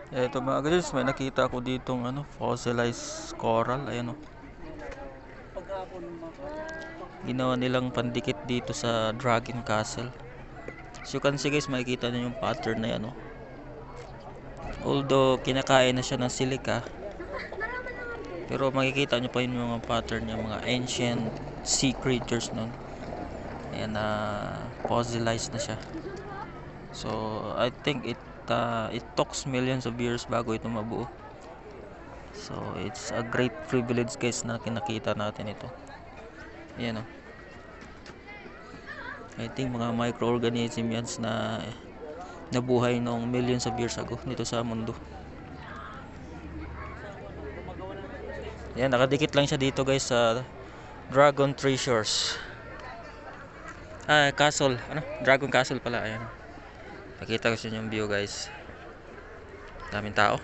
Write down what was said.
Eto mga guys, may nakita ako ditong fossilized coral. Ayan o. Ginawa nilang pandikit dito sa Dragon Castle. As you can see guys, makikita nyo yung pattern na yan o. Although kinakain na siya ng silica, pero makikita nyo pa yung mga pattern niya, mga ancient sea creatures nun. Ayan na fossilized na siya. So I think it talks millions of years bago ito mabuo. So it's a great privilege guys na kinakita natin ito. Ayan o. I think mga microorganism yan na nabuhay noong millions of years ago dito sa mundo. Ayan, nakadikit lang siya dito guys sa Dragon Treasures. Castle. Dragon Castle pala. Ayan. Nakita ko sa yung view guys. Daming tao.